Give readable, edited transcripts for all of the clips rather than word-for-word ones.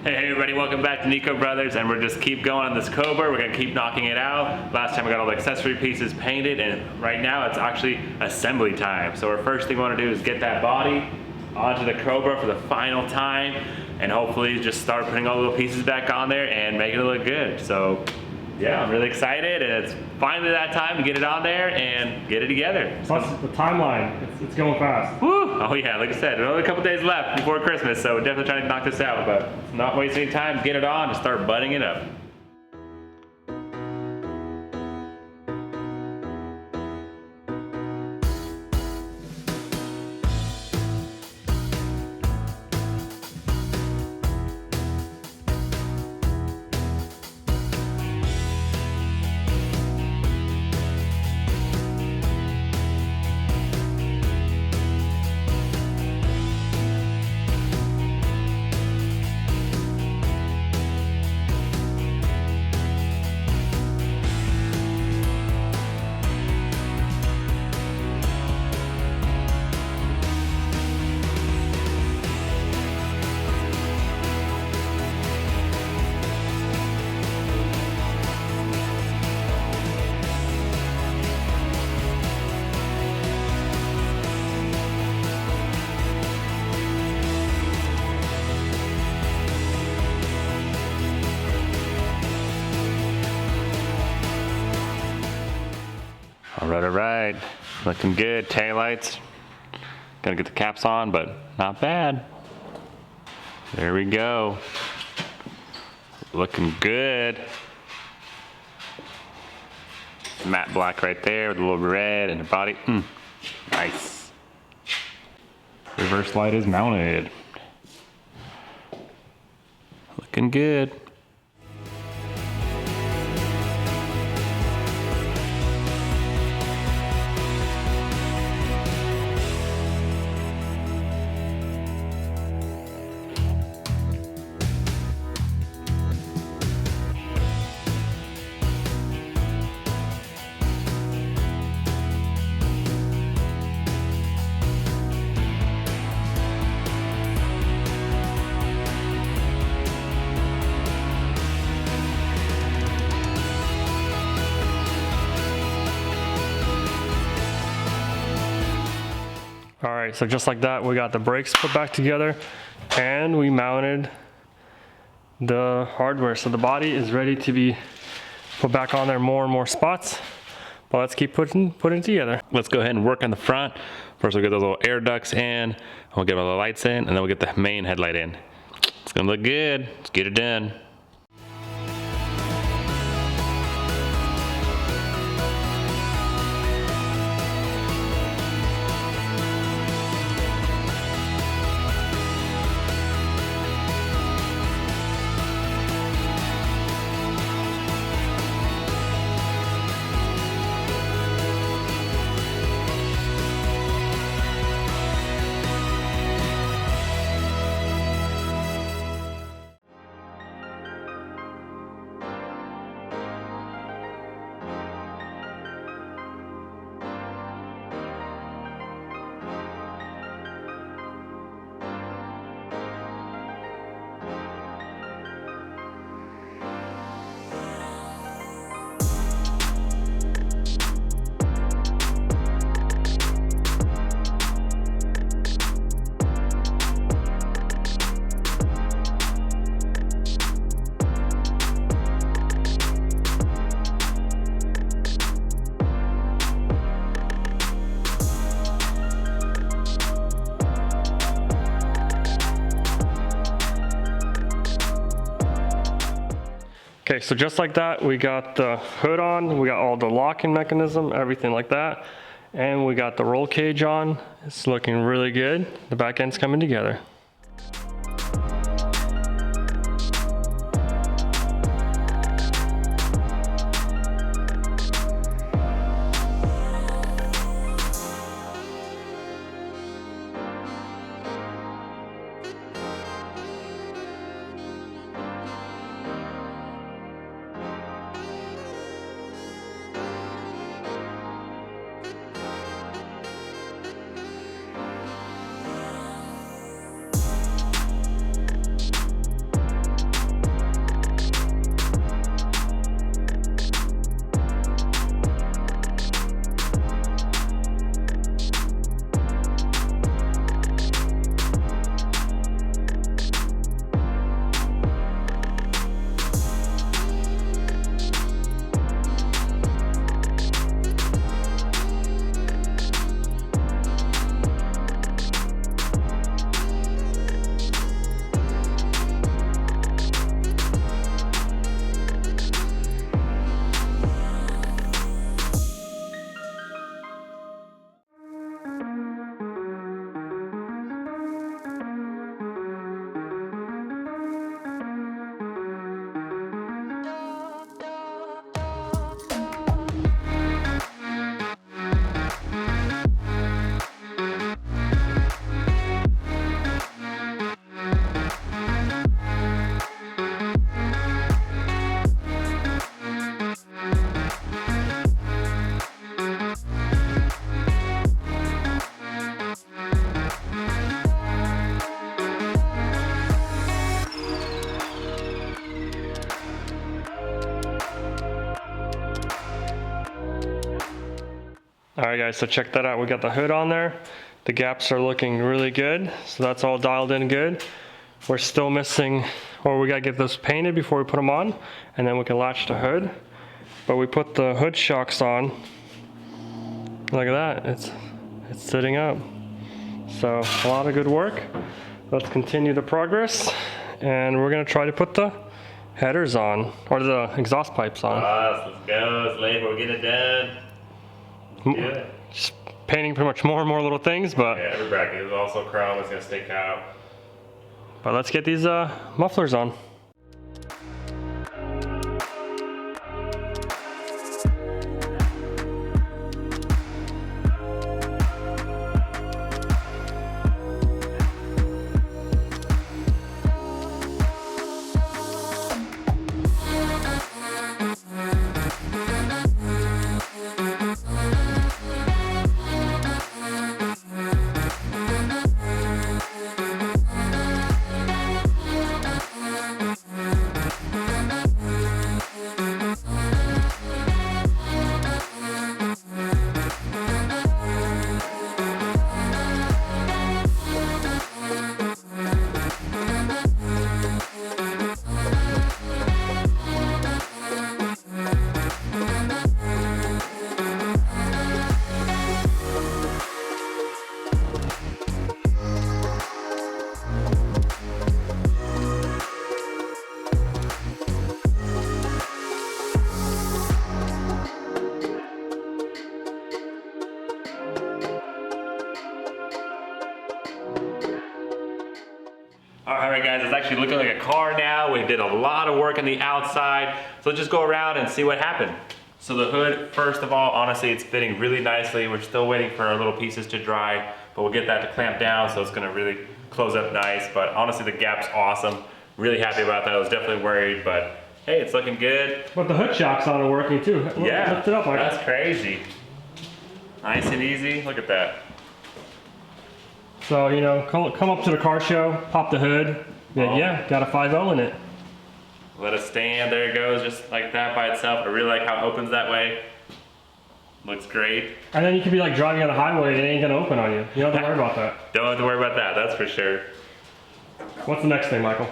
Hey everybody, welcome back to Nico Brothers, and we're just keep going on this Cobra. We're gonna keep knocking it out. Last time we got all the accessory pieces painted, and right now it's actually assembly time. So our first thing we wanna do is get that body onto the Cobra for the final time, and hopefully just start putting all the little pieces back on there and making it look good. So yeah, I'm really excited, and it's finally that time to get it on there and get it together. Plus the timeline, it's going fast. Woo! Oh yeah, like I said, another couple days left before Christmas, so we're definitely trying to knock this out, but not waste any time, get it on and start butting it up. All right, looking good. Taillights, gotta get the caps on, but not bad. There we go, looking good. Matte black right there with a little red and the body, nice. Reverse light is mounted. Looking good. All right, so just like that, we got the brakes put back together and we mounted the hardware. So the body is ready to be put back on there, more and more spots. But let's keep putting it together. Let's go ahead and work on the front. First we'll get those little air ducts in, we'll get all the lights in, and then we'll get the main headlight in. It's gonna look good, let's get it done. Okay, so just like that, we got the hood on, we got all the locking mechanism, everything like that. And we got the roll cage on. It's looking really good. The back end's coming together. All right guys, so check that out. We got the hood on there. The gaps are looking really good. So that's all dialed in good. We're still missing, or we gotta get those painted before we put them on, and then we can latch the hood. But we put the hood shocks on. Look at that, it's sitting up. So a lot of good work. Let's continue the progress, and we're gonna try to put the headers on, or the exhaust pipes on. Let's go, it's late, we'll get it done. Let's do it. Just painting pretty much more and more little things, but yeah, every bracket is also chrome, it's gonna stick out. But let's get these mufflers on. Alright guys, it's actually looking like a car now. We did a lot of work on the outside. So let's just go around and see what happened. So the hood, first of all, honestly, it's fitting really nicely. We're still waiting for our little pieces to dry, but we'll get that to clamp down, so it's gonna really close up nice. But honestly, the gap's awesome. Really happy about that. I was definitely worried, but hey, it's looking good. But the hood shocks on are working too. Yeah, Lift it up, Michael. that's crazy. Nice and easy, look at that. So, you know, come up to the car show, pop the hood. Yeah, got a 5.0 in it. Let it stand, there it goes, just like that by itself. I really like how it opens that way. Looks great. And then you could be like driving on the highway and it ain't gonna open on you. You don't have to worry about that. Don't have to worry about that, that's for sure. What's the next thing, Michael?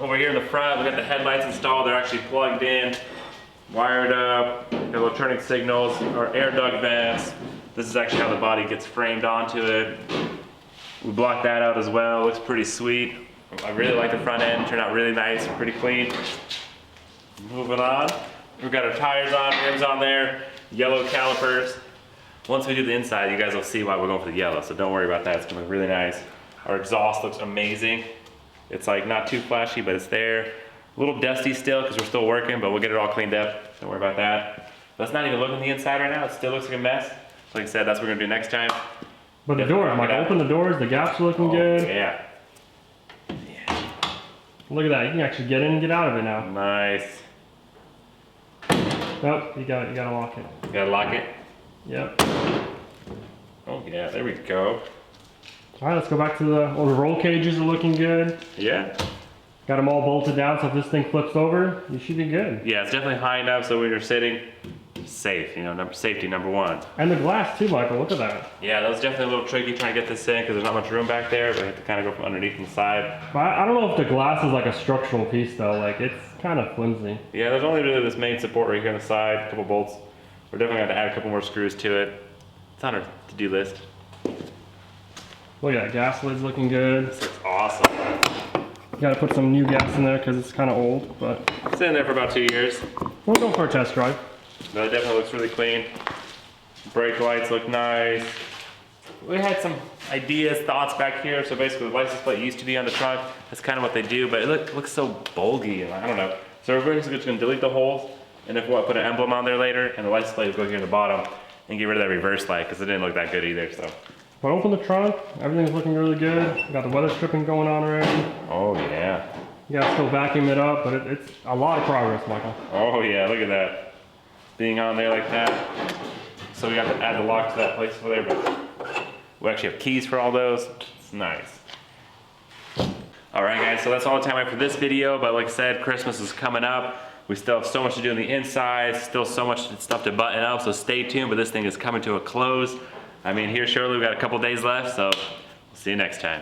Over here in the front, we got the headlights installed. They're actually plugged in, wired up, got little turning signals, our air duct vents. This is actually how the body gets framed onto it. We blocked that out as well, looks pretty sweet. I really like the front end, turned out really nice, pretty clean. Moving on, we've got our tires on, rims on there, yellow calipers. Once we do the inside, you guys will see why we're going for the yellow, so don't worry about that, it's gonna look really nice. Our exhaust looks amazing. It's like not too flashy, but it's there. A little dusty still, because we're still working, but we'll get it all cleaned up, don't worry about that. Let's not even look in the inside right now, it still looks like a mess. Like I said, that's what we're gonna do next time. But the doors, Michael, open the doors, the gaps are looking good. Yeah. Look at that, you can actually get in and get out of it now. Nice. Nope, you gotta lock it. You gotta lock it? Yep. Oh yeah, there we go. All right, let's go back to the roll cages are looking good. Yeah. Got them all bolted down, so if this thing flips over, you should be good. Yeah, it's definitely high enough so when you're sitting, safe, you know, safety number one. And the glass too, Michael, look at that. Yeah, that was definitely a little tricky trying to get this in because there's not much room back there, but I have to kind of go from underneath and the side. But I don't know if the glass is like a structural piece though, like it's kind of flimsy. Yeah, there's only really this main support right here on the side, a couple bolts. We're definitely going to add a couple more screws to it. It's on our to-do list. Look at that, gas lid's looking good. This looks awesome. Got to put some new gas in there because it's kind of old, but It's in there for about 2 years. we'll go for a test drive. But it definitely looks really clean. Brake lights look nice. We had some ideas, thoughts back here. So basically the license plate used to be on the trunk. That's kind of what they do, but it looks so bulgy and I don't know. So we're basically just gonna delete the holes and if we'll put an emblem on there later and the license plate will go here in the bottom and get rid of that reverse light because it didn't look that good either, so. But open the trunk, everything's looking really good. Got the weather stripping going on already. Oh yeah. You gotta still vacuum it up, but it's a lot of progress, Michael. Oh yeah, look at that. Being on there like that. So we have to add the lock to that place over there, but we actually have keys for all those. It's nice. All right guys, so that's all the time I have for this video, but like I said, Christmas is coming up. We still have so much to do on the inside, still so much stuff to button up, so stay tuned, but this thing is coming to a close. I mean, here shortly, we got a couple days left, so we'll see you next time.